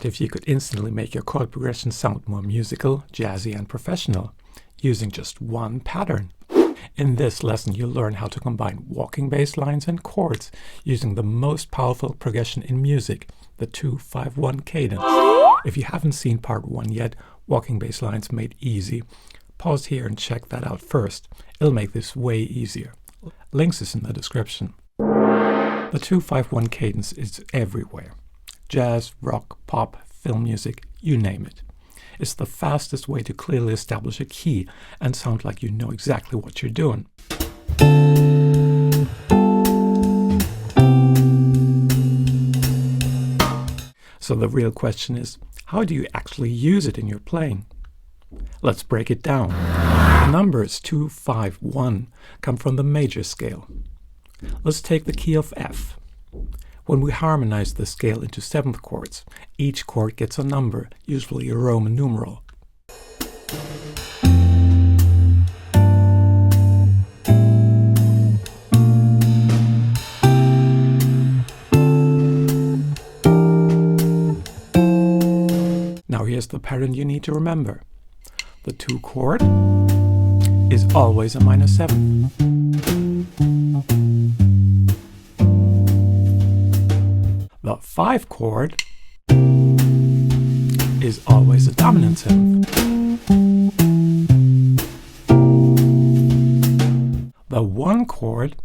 What if you could instantly make your chord progression sound more musical, jazzy, and professional using just one pattern? In this lesson, you'll learn how to combine walking bass lines and chords using the most powerful progression in music, the 2-5-1 cadence. If you haven't seen part 1 yet, walking bass lines made easy, pause here and check that out first. It'll make this way easier. Links is in the description. The 2-5-1 cadence is everywhere. Jazz, rock, pop, film music, you name it. It's the fastest way to clearly establish a key and sound like you know exactly what you're doing. So the real question is, how do you actually use it in your playing? Let's break it down. The numbers 2, 5, 1 come from the major scale. Let's take the key of F. When we harmonize the scale into 7th chords, each chord gets a number, usually a Roman numeral. Now here's the pattern you need to remember. The 2 chord is always a minor 7. The 5 chord is always a dominant 7. The 1 chord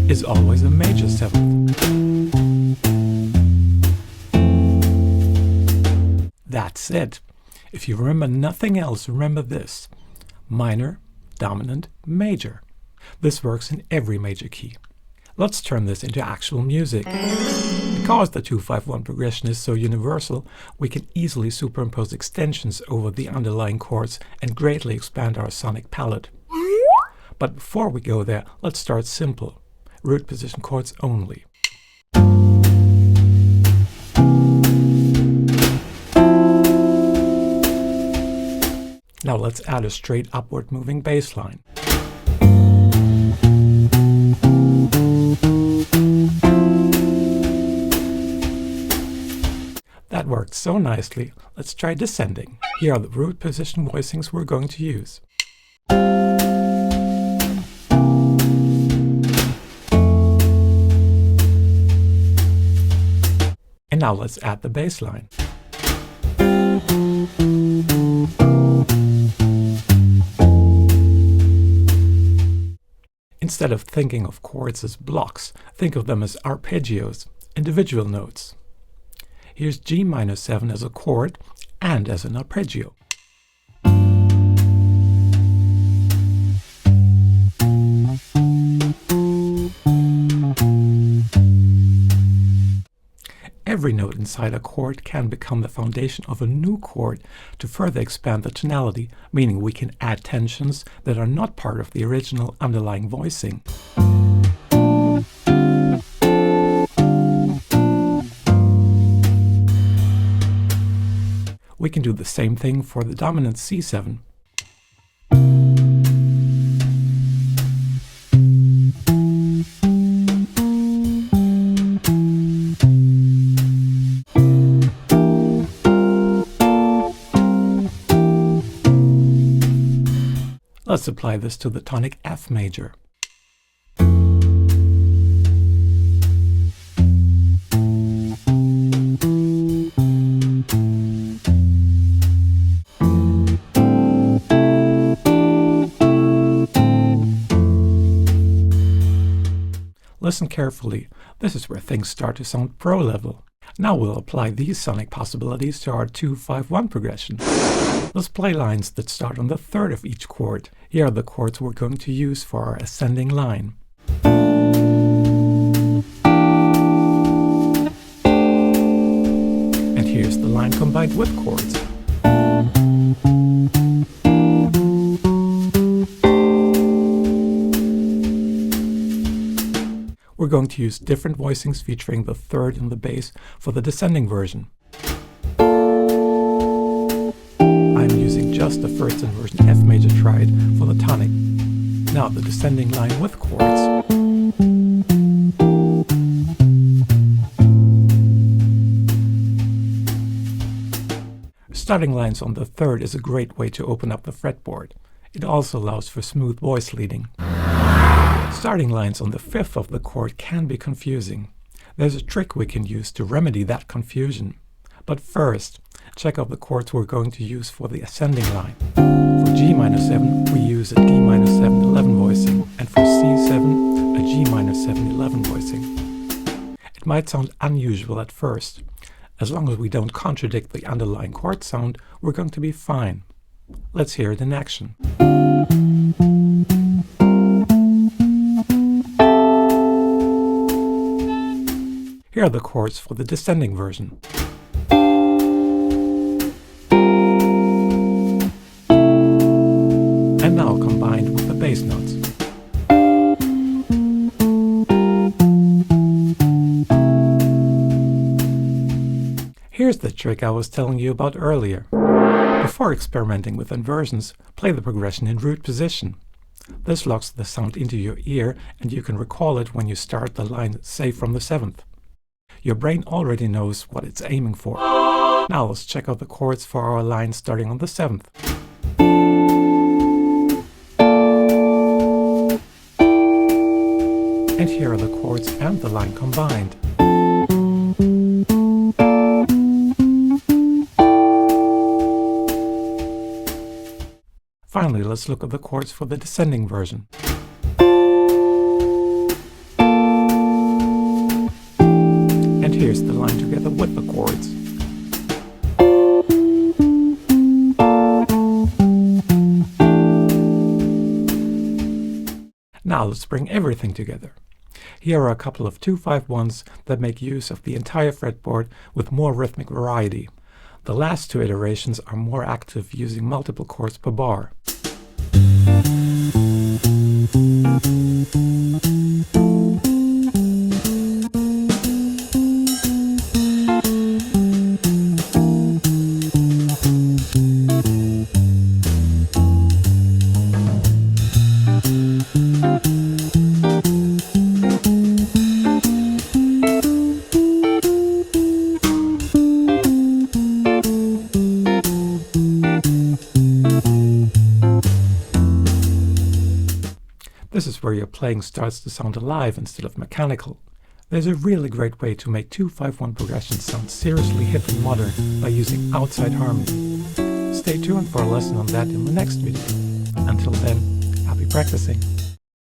is always a major 7th. That's it. If you remember nothing else, remember this: minor, dominant, major. This works in every major key. Let's turn this into actual music. Because the 2-5-1 progression is so universal, we can easily superimpose extensions over the underlying chords and greatly expand our sonic palette. But before we go there, let's start simple. Root position chords only. Now let's add a straight upward moving bass line. That worked so nicely, let's try descending. Here are the root position voicings we're going to use. And now let's add the bass line. Instead of thinking of chords as blocks, think of them as arpeggios, individual notes. Here's G minor 7 as a chord and as an arpeggio. Every note inside a chord can become the foundation of a new chord to further expand the tonality, meaning we can add tensions that are not part of the original underlying voicing. We can do the same thing for the dominant C7. Let's apply this to the tonic F major. Listen carefully. This is where things start to sound pro level. Now we'll apply these sonic possibilities to our 2-5-1 progression. Let's play lines that start on the 3rd of each chord. Here are the chords we're going to use for our ascending line. And here's the line combined with chords. We're going to use different voicings featuring the 3rd and the bass for the descending version. I'm using just the 1st inversion F major triad for the tonic. Now the descending line with chords. Starting lines on the third is a great way to open up the fretboard. It also allows for smooth voice leading. Starting lines on the fifth of the chord can be confusing. There's a trick we can use to remedy that confusion. But first, check out the chords we're going to use for the ascending line. For G minor 7, we use a D minor 7 11 voicing, and for C7, a G minor 7 11 voicing. It might sound unusual at first. As long as we don't contradict the underlying chord sound, we're going to be fine. Let's hear it in action. Here are the chords for the descending version. And now combined with the bass notes. Here's the trick I was telling you about earlier. Before experimenting with inversions, play the progression in root position. This locks the sound into your ear and you can recall it when you start the line, say from the 7th. Your brain already knows what it's aiming for. Now let's check out the chords for our line starting on the 7th. And here are the chords and the line combined. Finally, let's look at the chords for the descending version. And here's the line together with the chords. Now let's bring everything together. Here are a couple of 2-5-1s that make use of the entire fretboard with more rhythmic variety. The last two iterations are more active, using multiple chords per bar. This is where your playing starts to sound alive instead of mechanical. There's a really great way to make 2-5-1 progressions sound seriously hip and modern by using outside harmony. Stay tuned for a lesson on that in the next video. Until then, happy practicing!